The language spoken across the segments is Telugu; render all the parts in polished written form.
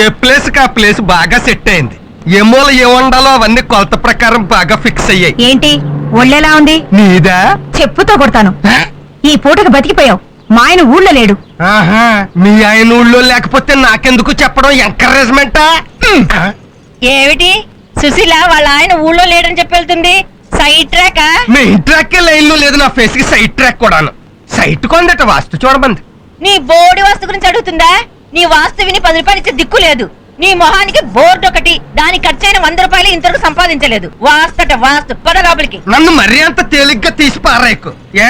ఏ ప్లేస్ కి ఆ ప్లేస్ బాగా సెట్ అయింది. ఏ మూల ఏ వండాలో అవన్నీ కొలత ప్రకారం బాగా ఫిక్స్ అయ్యాయి. ఏంటి ఒళ్ళెలా ఉంది? నీదా? చెప్పుతో కొడతాను. ఈ పూటకు బతికిపోయావు. మా ఆయన ఊళ్ళో లేడు. ఆహా, మీ ఆయన ఊళ్ళో లేకపోతే నాకెందుకు చెప్పడం? ఎంకరేజ్మెంటా? ఏమిటి సుశీల వాళ్ళ ఆయన ఊళ్ళో లేడని చెప్పి వెళ్తుంది? Side track? Main track line లో లేదు, నా ఫేస్ కి సైడ్ ట్రాక్ కూడాను. సైట్ కొందట వాస్తు చూడమంది. నీ బోర్డు వాస్తు గురించి అడుగుతుందా? నీ వాస్తు విని 10 రూపాయలు ఇచ్చే దిక్కు లేదు. నీ మొహానికి బోర్డు ఒకటి, దానికి ఖర్చైన 100 రూపాయలు ఇంతవరకు సంపాదించలేదు. వాస్తట వాస్తు పద లోపలికి. నన్ను మరీ అంత తేలిగ్గా తీసి పారాయకు. ఏ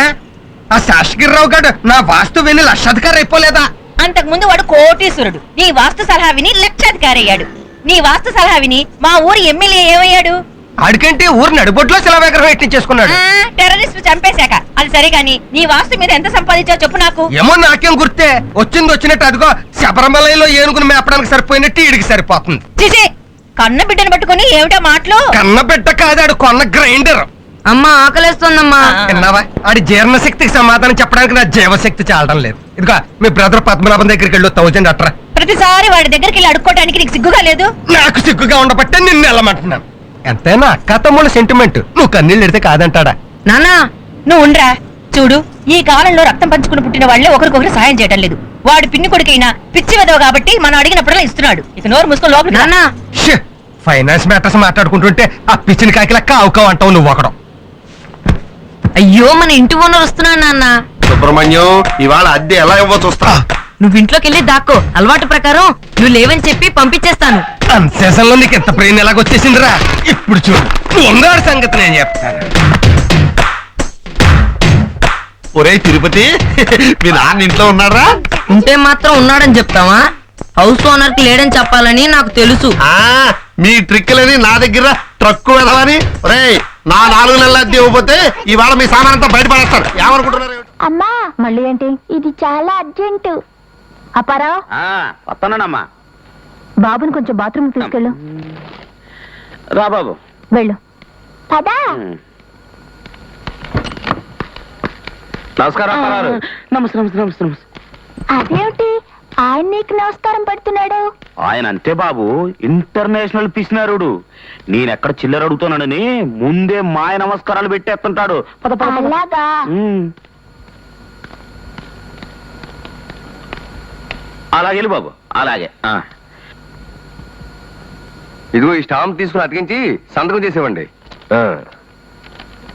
ఆ శాసగిరిరావు గారు నా వాస్తు విని లక్షాధికారి అయిపోలేదా? అంతకు ముందు వాడు కోటీశ్వరుడు. నీ వాస్తు సలహా విని లక్షాధికారి అయ్యాడు. నీ వాస్తు సలహా విని మా ఊరి ఎమ్మెల్యే ఏమయ్యాడు? ఆడికంటే ఊరు నడిబొడ్లో శిలా విగ్రహం ఎట్టించేసుకున్నాడు. టెర్రరిస్ట్ చంపేశాక. అది సరే గాని నీ వాస్తు మీద ఎంత సంపాదించావు చెప్పు నాకు. ఏమో నాకేం గుర్తే, వచ్చింది వచ్చినట్టు అదిగో శబరిమలలో ఏనుగును మేపడానికి సరిపోయినట్టు ఈడికి సరిపోతుంది. చిచి, కన్న బిడ్డను పట్టుకుని ఏమిటా మాటలు? కన్న బిడ్డ కాదాడు, కొన్న గ్రైండర్. అమ్మా ఆకలేస్తోందమ్మా. విన్నావా? ఆడి జీర్ణశక్తికి సమాధానం చెప్పడానికి నా జీవశక్తి చాలడం లేదు. ఇదిగో మీ బ్రదర్ పద్మనాభం దగ్గరికి వెళ్ళు, 1000 అట్రా. ప్రతిసారి వాడి దగ్గరికి వెళ్ళి అడుక్కోవడానికి నీకు సిగ్గుగా లేదు? నాకు సిగ్గుగా ఉండబట్టే నిన్ను వెళ్ళమంటున్నాను. ఎంతైనా అక్క తమ్ముళ్ళ సెంటిమెంట్, నువ్వు కన్నీళ్ళు ఎడితే కాదంటాడా? నానా నువ్వు ఉండరా. చూడు, ఈ కాలంలో రక్తం పంచుకుని పుట్టిన వాళ్ళే ఒకరికొకరు సాయం చేయడం లేదు. వాడు పిన్ని కొడుకైనా పిచ్చి వెదవ కాబట్టి మనం అడిగినప్పుడల్లా ఇస్తున్నాడు. ఇక నోరు మూసుకొని లోపలికి నానా. ఫైనాన్స్ మ్యాటర్స్ మాట్లాడుకుంటుంటే ఆ పిచ్చిని కాకిలా కావుకావు అంటావు నువ్వు ఒకడం. అయ్యో, మన ఇంటి ఓనర్ వస్తున్నాడు నాన్న. సుబ్రహ్మణ్యం, ఇవాళ అద్దె ఎలా ఇవ్వ చూస్తా. నువ్వు ఇంట్లోకి వెళ్ళి దాక్కో. అలవాటు ప్రకారం నువ్వు లేవని చెప్పి పంపించేస్తాను. అన్సేషన్లో నీకు ఎంత ప్రేమ ఎలాగొచ్చేసిందిరా? ఇప్పుడు చూడు, నువ్వు ఉన్నాడు సంగతి నేను చెప్తాను. ఒరే తిరుపతి, మీ నాన్న ఇంట్లో ఉన్నారా? ఉంటే మాత్రం ఉన్నాడని చెప్తావా? హౌస్ ఓనర్ కి లేడని చెప్పాలని నాకు తెలుసు. మీ ట్రిక్లని నా దగ్గర ట్రక్కు వెదవని. ఒరే, నా 4 నెలల అద్దె ఇవ్వకపోతే ఇవాళ మీ సామాన్ అంతా బయటపడేస్తాను. ఏమనుకుంటున్నారు? అమ్మా మళ్ళీ ఏంటి? ఇది చాలా అర్జెంటు. అప్పారావు, వస్తున్నానమ్మా. బాబుని కొంచెం బాత్రూమ్ తీసుకెళ్ళు. రా బాబు, వెళ్ళు. పదా. నమస్కారం. నమస్తే నమస్తే నమస్తే నమస్తే. అదేమిటి ఆయన నీకు నమస్కారం పెడుతున్నాడు? ఆయన అంతే బాబు, ఇంటర్నేషనల్ పిసినారుడు. నేనెక్కడ చిల్లర అడుగుతానని ముందే మాయ నమస్కారాలు పెట్టేస్తుంటాడు. పద పద పద. అలాగా? అలాగే వెళ్ళు బాబు, అలాగే. ఇదిగో ఈ స్టాంప్ తీసుకుని అతికించి సంతకం చేసేవ్వండి.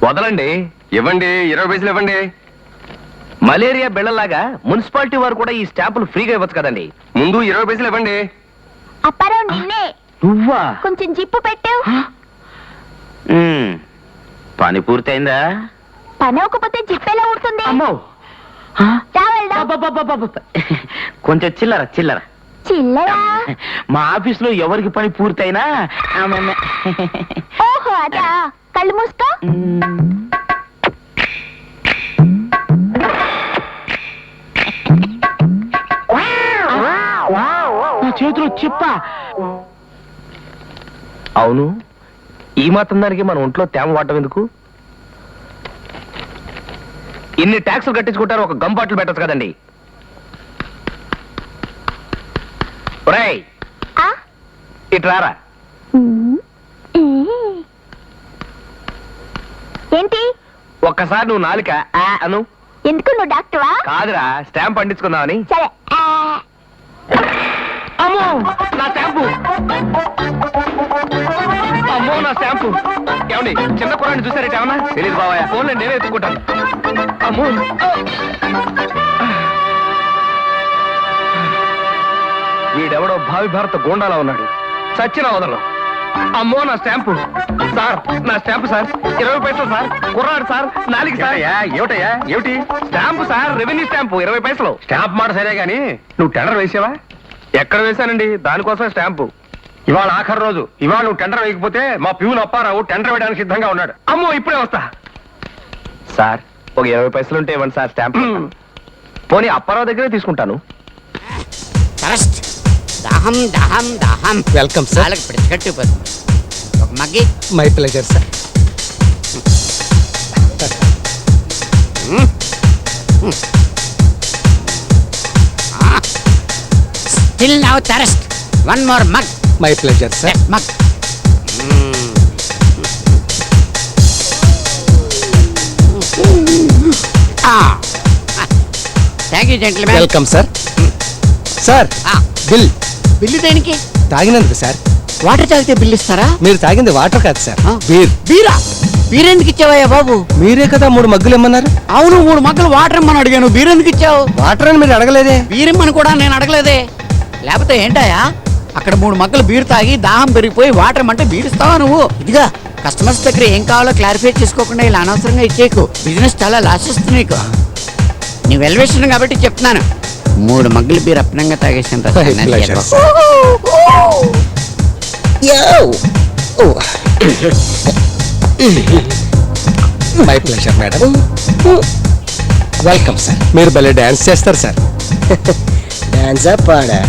వదలండి. ఇవ్వండి, 20 పైసలు ఇవ్వండి. మలేరియా బిళ్ళలాగా మున్సిపాలిటీ వారు కూడా ఈ స్టాంపులు ఫ్రీగా ఇవ్వచ్చు కదండి. ముందు 20 పైసలు ఇవ్వండి. అప్పారావు నిన్నే. నువ్వా? కొంచెం జిప్పు పెట్టావు. పని పూర్తయిందా? పని అవ్వకపోతే జిప్పెలా ఊడుతుంది? అమ్మో, రా వెళ్దాం. కొంచెం చిల్లర చిల్లర. చిల్లరా? మా ఆఫీస్ లో ఎవరికి పని పూర్తయినా ఓహో అదా. కళ్ళు మూసుకో. నా చేతిలో చిప్ప. అవును, ఈ మాత్రం దానికి మన ఒంట్లో తేమ వాడటం ఎందుకు? ఇన్ని ట్యాక్సులు కట్టించుకుంటారు, ఒక గమ్ బాటిల్ పెట్టచ్చు కదండి. ఒరేయ్, ఇట్రారా. ఏంటి? ఒక్కసారి నువ్వు నాలుక అను. ఎందుకు? నువ్వు డాక్టరా? కాదురా, స్టాంప్ పండించుకుందామని. సరే. అమ్మో నా స్టాంపు! అమ్మో నా స్టాంపు! ఏమండి, చిన్న కుర్రాన్ని చూసారేట? ఏమన్నా తెలీదు బాబాయ్, ఫోన్లో నేనే ఎత్తుకుంటాను. అమ్మో, వీడెవడో భావి భారత గోండాలా ఉన్నాడు. చచ్చిన వదలం. అమ్మో నా స్టాంపు! సార్, నా స్టాంపు సార్, 20 పైసలు సార్. కుర్రాడు సార్, 4 సార్. ఏమిటయ్యా? ఏమిటి స్టాంపు సార్? రెవెన్యూ స్టాంపు, 20 పైసలు. స్టాంప్ మాట సరే గాని నువ్వు టెండర్ వేసావా? ఎక్కడ వేశానండి? దానికోసం స్టాంపు. ఇవాళ ఆఖరి రోజు. ఇవాళ నువ్వు టెండర్ వేయకపోతే మా ప్యూన్ అప్పారావు టెండర్ వేయడానికి సిద్ధంగా ఉన్నాడు. అమ్మో, ఇప్పుడే వస్తా. సార్, ఒక 20 పైసలు ఉంటే ఇవ్వండి సార్ స్టాంప్. పోనీ అప్పారావు దగ్గరే తీసుకుంటాను. దాహం దాహం దాహం. Welcome sir. వాళ్ళకి పిడిచికట్టిపోతుంది. ఒక మగ్గి. My pleasure sir. Still now thirst. One more mug. My pleasure sir. Mug. Thank you gentlemen. Welcome sir. Sir bill. Bill దేనికి? తాగినందుకు సార్. వాటర్ తాగితే బిల్లు ఇస్తారా? మీరు తాగింది వాటర్ కాదు సార్, ఆ? బీర్. బీరా? బీరెందుకు ఇచ్చావయ్యా బాబు? మీరే కదా 3 మగ్గులు ఇమ్మన్నారు. అవును, 3 మగ్గలు వాటర్ ఇమ్మని అడిగాను. బీరెందుకు ఇచ్చావు? వాటర్ అని మీరు అడగలేదే. బీరిమ్మని కూడా నేను అడగలేదే. లేకపోతే ఏంటయ్యా, అక్కడ 3 మగ్గలు బీరు తాగి దాహం పెరిగిపోయి వాటర్ ఇమ్మంటే బీరుస్తావా నువ్వు? ఇదిగా కస్టమర్స్ దగ్గర ఏం కావాలో క్లారిఫై చేసుకోకుండా ఇలా అనవసరంగా ఇచ్చేకు. బిజినెస్ చాలా లాస్ వస్తుంది నీకు. నీ వెల్వేషన్ కాబట్టి చెప్తున్నాను. 3 మగ్గలు బీరు అప్పనంగా తాగేసాను. My pleasure madam. Welcome sir. మీరు భలే డాన్స్ చేస్తారు సార్. డాన్సా పాడా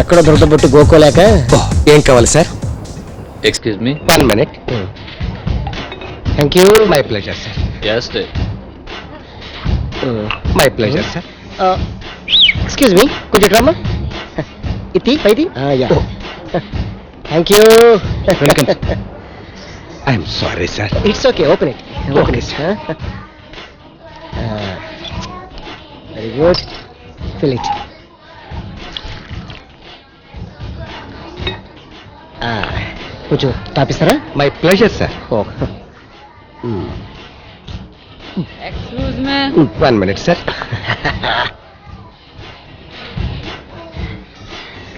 ఎక్కడో దొరకబొట్టు గోకోలేక. ఏం కావాలి sir? Excuse me? 1 minute. Thank you. My pleasure sir. Yes, sir. My pleasure sir. Excuse me, కొంచెం డ్రామా ఇది పైది. Yeah thank you. Welcome. I'm sorry sir. It's okay, open it. Open it. Very good. Fill it. కొంచెం తాపిస్తారా? My pleasure sir. Excuse me. 1 minute sir.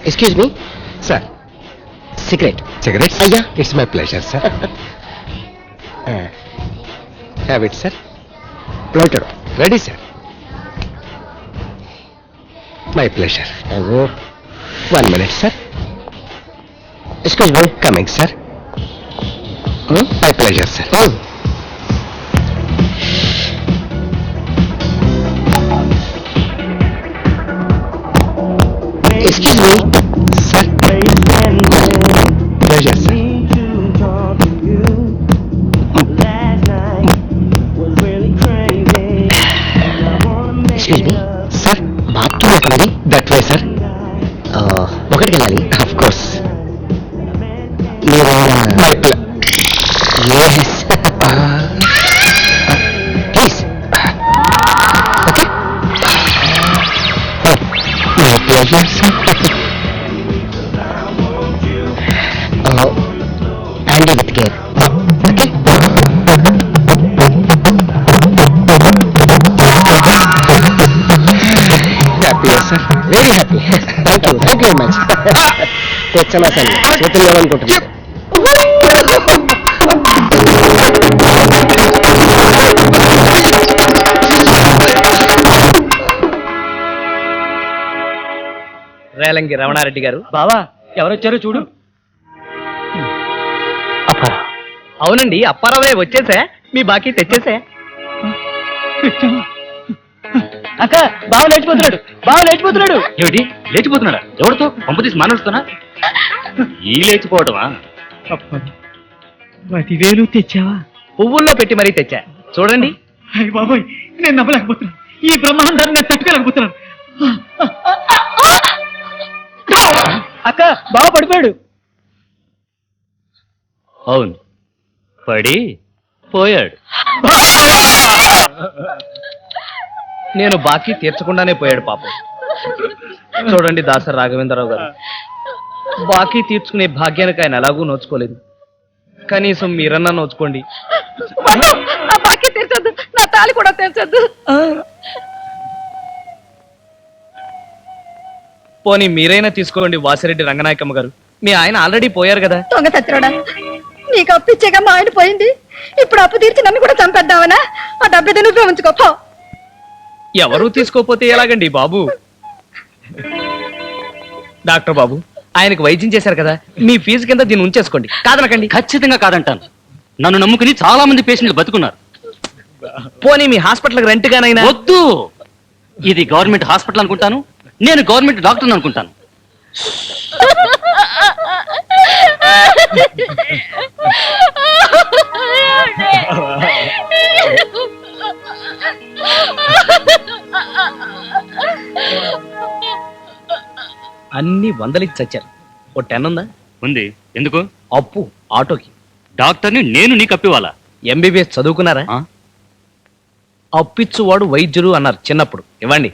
Excuse me sir. Cigarette. Cigarettes? అయ్యా. It's my pleasure sir. Have it sir. Planted. Ready sir. My pleasure. 1 minute sir. Excuse me. Coming sir. My pleasure sir. Excuse me sir. Pleasure sir. Excuse me sir. Bathroom ఎక్కడండి? That way sir. ఒకటికి వెళ్ళాలి. Of course. మీరు my Yes. Please. Okay. My pleasure sir. Handle with care. Okay. హ్యాపీయా sir? Very happy. Thank you. Thank you very much. తెచ్చనా సార్, చేతులు అనుకుంటున్నాను. రేలంగి రమణారెడ్డి గారు. బావా ఎవరొచ్చారో చూడు. అవునండి, అప్పారావే వచ్చేసా. మీ బాకీ తెచ్చేసా. అక్క బావ లేచిపోతున్నాడు. బావ లేచిపోతున్నాడు. ఏమిటి లేచిపోతున్నాడా? ఎవరితో? పంపతీసి మానేస్తున్నా? ఈ లేచిపోవటమా? 10,000 తెచ్చావా? పువ్వుల్లో పెట్టి మరీ తెచ్చా. చూడండి. అయ్య బాబోయ్, నేను నమ్మలేకపోతున్నాను. ఈ బ్రహ్మాండాన్ని నేను తట్టుకోలేకపోతున్నాను. అక్క బావ పడిపోయాడు. అవును, పడి పోయాడు. నేను బాకీ తీర్చకుండానే పోయాడు పాపం. చూడండి దాసరి రాఘవేంద్రరావు గారు, బాకీ తీర్చుకునే భాగ్యానికి ఆయన ఎలాగూ నోచుకోలేదు. కనీసం మీరన్నా నోచుకోండి. నా బాకీ తీర్చొద్దు, నా తాళి కూడా తీర్చొద్దు. పోనీ మీరైనా తీసుకోండి వాసిరెడ్డి రంగనాయకమ్మ గారు. మీ ఆయన ఆల్రెడీ పోయారు కదా. దొంగ సత్యరాడా, నీకు అప్పు ఇచ్చేగా మా ఆయన పోయింది. ఇప్పుడు అప్పు తీర్చి నన్ను కూడా చంపేద్దామనా? ఆ డబ్బు నువ్వే ఉంచుకోపో. ఎవరూ తీసుకోపోతే ఎలాగండి బాబు? డాక్టర్ బాబు, ఆయనకు వైద్యం చేశారు కదా, మీ ఫీజు కింద దీన్ని ఉంచేసుకోండి. కాదనకండి. ఖచ్చితంగా కాదంటాను. నన్ను నమ్ముకుని చాలా మంది పేషెంట్లు బతుకున్నారు. పోనీ మీ హాస్పిటల్కి రెంట్ గానైనా. వద్దు, ఇది గవర్నమెంట్ హాస్పిటల్ అనుకుంటాను. నేను గవర్నమెంట్ డాక్టర్ అనుకుంటాను. అన్ని వందలికి చచ్చారు. ఓ 10 ఉందా? ఉంది. ఎందుకు? అప్పు ఆటోకి. డాక్టర్ని నేను నీకు అప్పివాలా? ఎంబీబీఎస్ చదువుకున్నారా? ఆ? అప్పిచ్చువాడు వైద్యుడు అన్నారు చిన్నప్పుడు. ఇవ్వండి.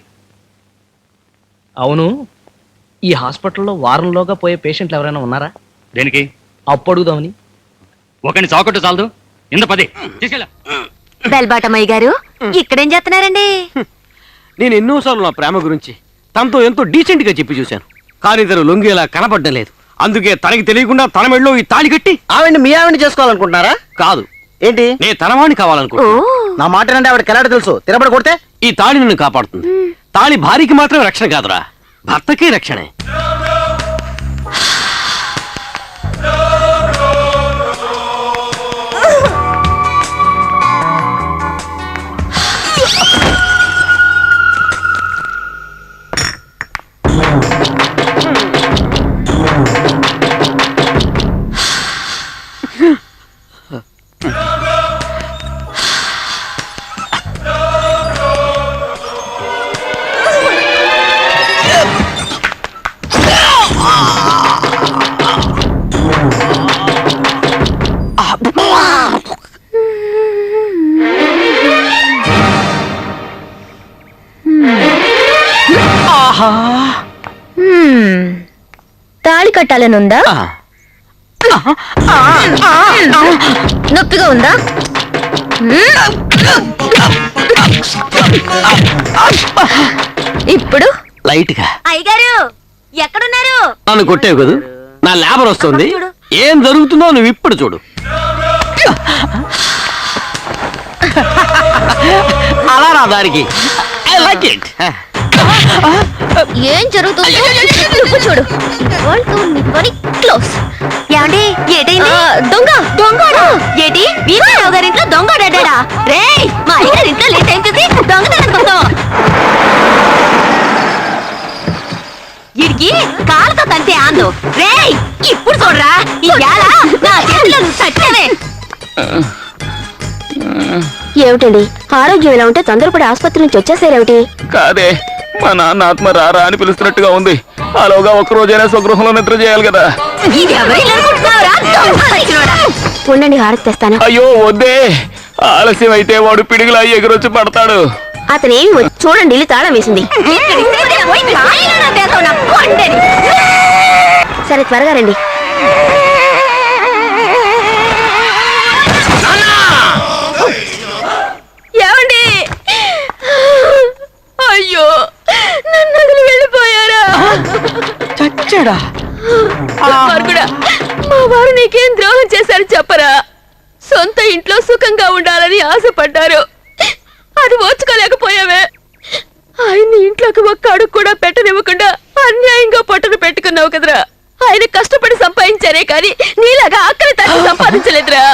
అవును, ఈ హాస్పిటల్లో వారంలోగా పోయే పేషెంట్లు ఎవరైనా ఉన్నారా? దేనికి? అప్పు అడుగుదామని. ఒకని చాకొట్టు చాలదు. ఇంత 10 తీసుకెళ్ళ. బెల్బాటమయ్య గారు ఇక్కడేం చేస్తున్నారండి? నేను ఎన్నోసార్లు నా ప్రేమ గురించి తనతో ఎంతో డీసెంట్ గా చెప్పి చూశాను, కానీ తను లొంగేలా కనపడ్డలేదు. అందుకే తనకి తెలియకుండా తన మెడలో ఈ తాళి కట్టి ఆవిడ్ని మీ ఆవిడ్ని చేసుకోవాలనుకుంటున్నారా? కాదు. ఏంటి? నేను తనవాణ్ణి కావాలనుకుంటున్నా. నా మాట అంటే ఆవిడ కెలాడ తెలుసు, తిరబడి కొడితే ఈ తాళి నిన్ను కాపాడుతుంది. తాళి భార్యకి మాత్రం రక్షణ కాదురా, భర్తకి రక్షణే. తాళి కట్టాలనుందా? నొప్పిగా ఉందా? ఇప్పుడు లైట్ గా. అయ్యగారు ఎక్కడున్నారు? నన్ను కొట్టేవు కదా, నా లేబర్ వస్తుంది. ఏం జరుగుతుందో నువ్వు ఇప్పుడు చూడు. అలా రా దారికి. I like it. ఏం జరుగుతుందో నువ్వు చూడు. Very close. ఏమండి ఏటైంది? దొంగ దొంగడు. ఏటి వీరరావు గారింట్లో దొంగ అడ్డాడా? రేయ్ మా అయ్యగారింట్లో లేట్ ఏం చూసి దొంగతనం కోసం ఇడికి కాలుతో తంతే ఆందు. రేయ్ ఇప్పుడు చూడరా, ఈ వేళ నా చేతిలో నువ్వు చచ్చావే. ఏమిటండి ఆరోగ్యం ఎలా ఉంటే తొందరపడి ఆసుపత్రి నుంచి వచ్చేసారేమిటి? కాదే, మా నాన్న ఆత్మ రారా అని పిలుస్తున్నట్టుగా ఉంది. అలాగా ఒక్క రోజైనా స్వగృహంలో నిద్ర చేయాలి కదా. ఇది ఎవరైనా అనుకుంటున్నావురా? దొంగ సచ్చినోడా. ఉండండి హారతి తెస్తాను. అయ్యో వద్దే, ఆలస్యం అయితే వాడు పిడిగిలా ఎగురొచ్చి పడతాడు. అతనేమి చూడండి, ఇల్లు తాళం వేసింది. సరే త్వరగా రండి. ఏమండి? అయ్యో నన్ను వదిలి వెళ్ళిపోయారా? చచ్చాడా? మార్గుడా, మా వారు నీకేం ద్రోహం చేశారు చెప్పరా? సొంత ఇంట్లో సుఖంగా ఉండాలని ఆశపడ్డారు, అది ఓర్చుకోలేకపోయావే. ఆయన్ని ఇంట్లోకి ఒక్క అడుగు కూడా పెట్టనివ్వకుండా అన్యాయంగా పొట్టను పెట్టుకున్నావు కదరా. ఆయన కష్టపడి సంపాదించారే కానీ నీలాగా ఆకలి తగ్గి సంపాదించలేదురా.